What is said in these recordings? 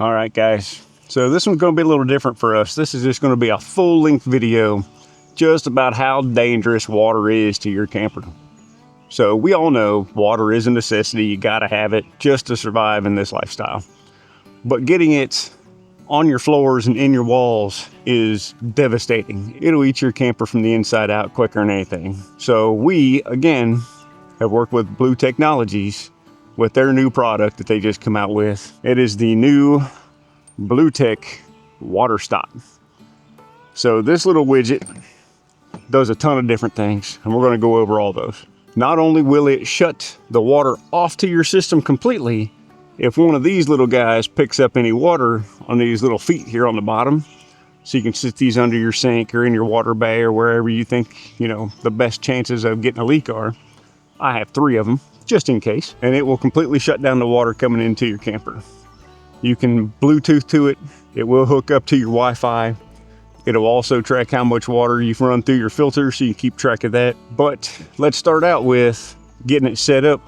All right, guys. So this one's going to be a little different for us. This is just going to be a full-length video just about how dangerous water is to your camper. So we all know water is a necessity. You got to have it just to survive in this lifestyle. But getting it on your floors and in your walls is devastating. It'll eat your camper from the inside out quicker than anything. So we, again, have worked with Blue Technologies with their new product that they just come out with. It is the new Blutech Waterstop. So this little widget does a ton of different things, and we're going to go over all those. Not only will it shut the water off to your system completely, if one of these little guys picks up any water on these little feet here on the bottom, so you can sit these under your sink or in your water bay or wherever you think, the best chances of getting a leak are. I have 3 of them, just in case, and it will completely shut down the water coming into your camper. You can Bluetooth to it. It will hook up to your Wi-Fi. It'll also track how much water you've run through your filter, so you keep track of that. But let's start out with getting it set up,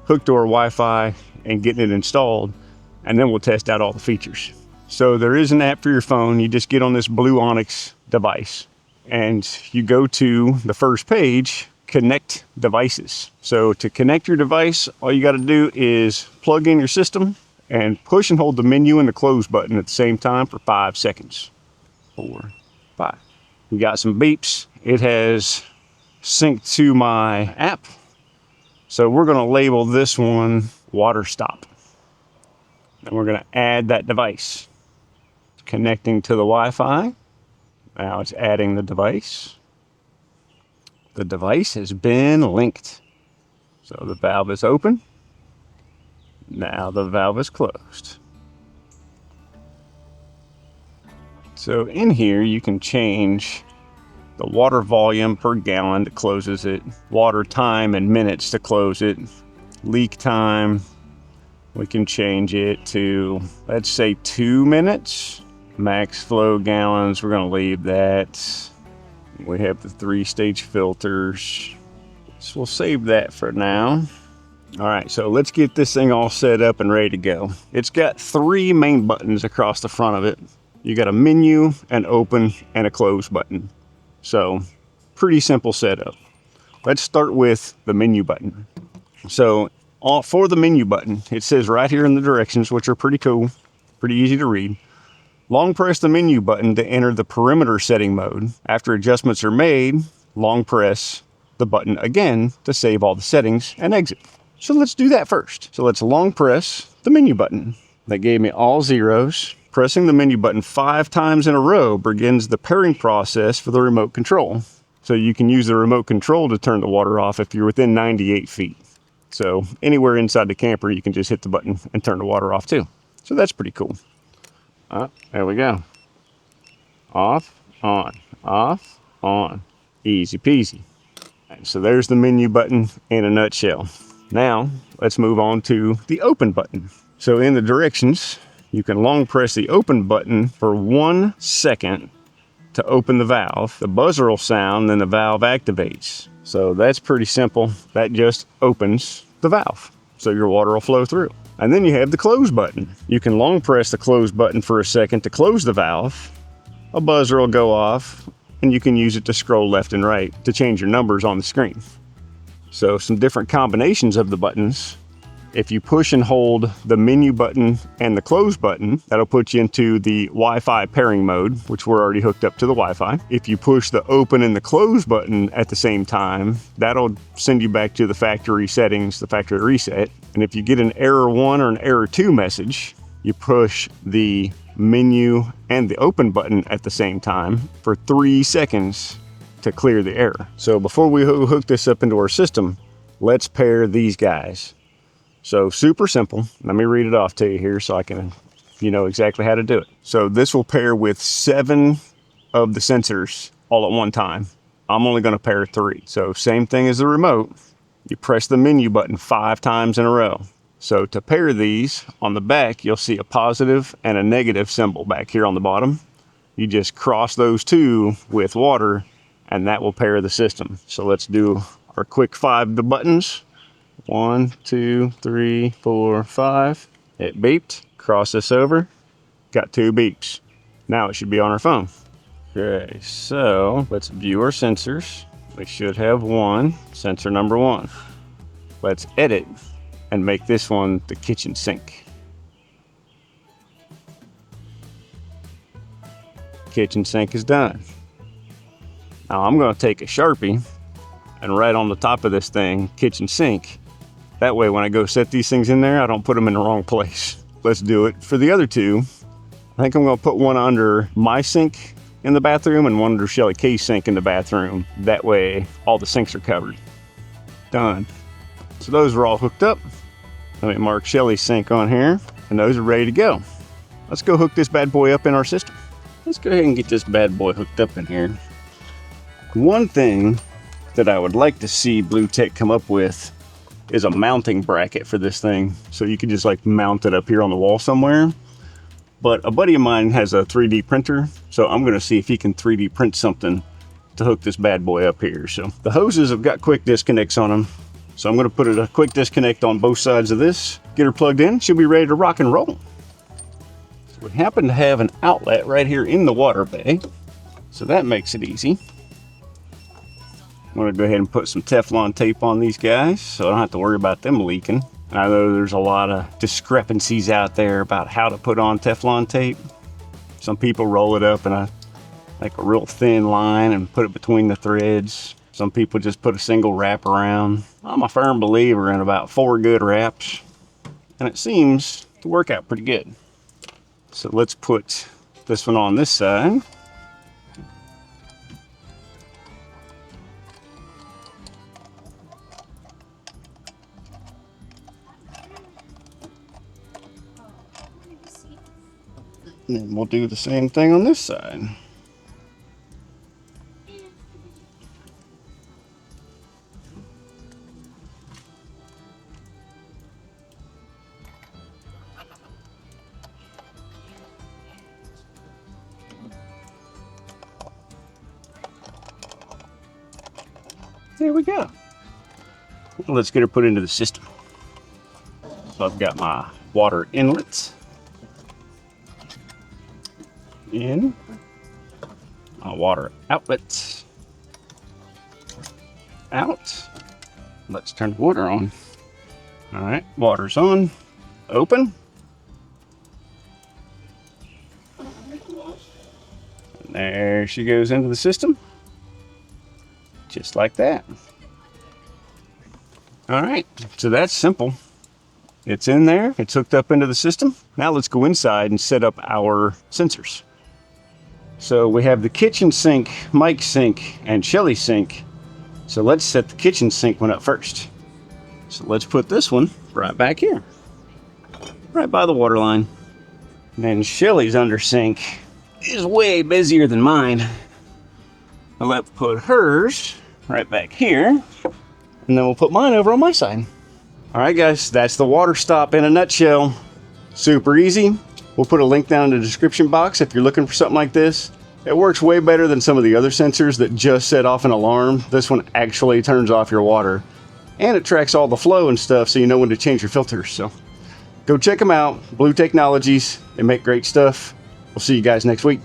hooked to our Wi-Fi, and getting it installed, and then we'll test out all the features. So there is an app for your phone. You just get on this Blue Onyx device, and you go to the first page, Connect Devices. So to connect your device, all you got to do is plug in your system and push and hold the menu and the close button at the same time for 5 seconds. 4, 5. We got some beeps. It has synced to my app. So we're going to label this one Waterstop. And we're going to add that device. It's connecting to the Wi-Fi. Now it's adding the device. The device has been linked. So the valve is open. Now the valve is closed. So in here you can change the water volume per gallon that closes it, water time and minutes to close it, leak time. We can change it to, let's say, 2 minutes. Max flow gallons, we're going to leave that. We have the 3-stage filters. So we'll save that for now. All right, so let's get this thing all set up and ready to go. It's got 3 main buttons across the front of it. You got a menu, an open, and a close button. So pretty simple setup. Let's start with the menu button. So for the menu button, it says right here in the directions, which are pretty cool, pretty easy to read. Long press the menu button to enter the perimeter setting mode. After adjustments are made, long press the button again to save all the settings and exit. So let's do that first. So let's long press the menu button. That gave me all zeros. Pressing the menu button 5 times in a row begins the pairing process for the remote control. So you can use the remote control to turn the water off if you're within 98 feet. So anywhere inside the camper, you can just hit the button and turn the water off too. So that's pretty cool. There we go. Off, on. Easy peasy. And so there's the menu button in a nutshell. Now, let's move on to the open button. So in the directions, you can long press the open button for 1 second to open the valve. The buzzer will sound, then the valve activates. So that's pretty simple. That just opens the valve, so your water will flow through. And then you have the close button. You can long press the close button for a second to close the valve. A buzzer will go off, and you can use it to scroll left and right to change your numbers on the screen. So some different combinations of the buttons. If you push and hold the menu button and the close button, that'll put you into the Wi-Fi pairing mode, which we're already hooked up to the Wi-Fi. If you push the open and the close button at the same time, that'll send you back to the factory settings, the factory reset. And if you get an error 1 or an error 2 message, you push the menu and the open button at the same time for 3 seconds to clear the error. So before we hook this up into our system, let's pair these guys. So super simple. Let me read it off to you here so I can, know exactly how to do it. So this will pair with 7 of the sensors all at one time. I'm only going to pair 3. So same thing as the remote. You press the menu button 5 times in a row. So to pair these, on the back, you'll see a positive and a negative symbol back here on the bottom. You just cross those 2 with water, and that will pair the system. So let's do our quick 5 buttons. 1, 2, 3, 4, 5. It beeped. Cross this over. Got 2 beeps. Now it should be on our phone. Okay, so let's view our sensors. We should have one, sensor number 1. Let's edit and make this one the kitchen sink. Kitchen sink is done. Now I'm going to take a Sharpie and write on the top of this thing, kitchen sink. That way when I go set these things in there, I don't put them in the wrong place. Let's do it for the other 2. I think I'm going to put one under my sink in the bathroom and one under Shelly K's sink in the bathroom. That way all the sinks are covered. Done. So those are all hooked up. Let me mark Shelly's sink on here, and those are ready to go. Let's go hook this bad boy up in our system. Let's go ahead and get this bad boy hooked up in here. One thing that I would like to see Blutech come up with is a mounting bracket for this thing. So you can just like mount it up here on the wall somewhere. But a buddy of mine has a 3D printer, so I'm gonna see if he can 3D print something to hook this bad boy up here. So the hoses have got quick disconnects on them. So I'm gonna put a quick disconnect on both sides of this, get her plugged in, she'll be ready to rock and roll. So we happen to have an outlet right here in the water bay, so that makes it easy. I'm gonna go ahead and put some Teflon tape on these guys so I don't have to worry about them leaking. I know there's a lot of discrepancies out there about how to put on Teflon tape. Some people roll it up in a real thin line and put it between the threads. Some people just put a single wrap around. I'm a firm believer in about 4 good wraps, and it seems to work out pretty good. So let's put this one on this side. And then we'll do the same thing on this side. There we go. Well, let's get her put into the system. So I've got my water inlets in, my water outlets out. Let's turn the water on. All right, water's on, open. And there she goes into the system. Just like that. All right, so that's simple. It's in there, it's hooked up into the system. Now let's go inside and set up our sensors. So we have the kitchen sink, Mike's sink, and Shelly's sink. So let's set the kitchen sink one up first. So let's put this one right back here, right by the water line. And then Shelly's under sink is way busier than mine. Let's put hers right back here, and then we'll put mine over on my side. All right, guys, that's the Waterstop in a nutshell. Super easy. We'll put a link down in the description box if you're looking for something like this. It works way better than some of the other sensors that just set off an alarm. This one actually turns off your water, and it tracks all the flow and stuff so you know when to change your filters. So go check them out, Blue Technologies. They make great stuff. We'll see you guys next week.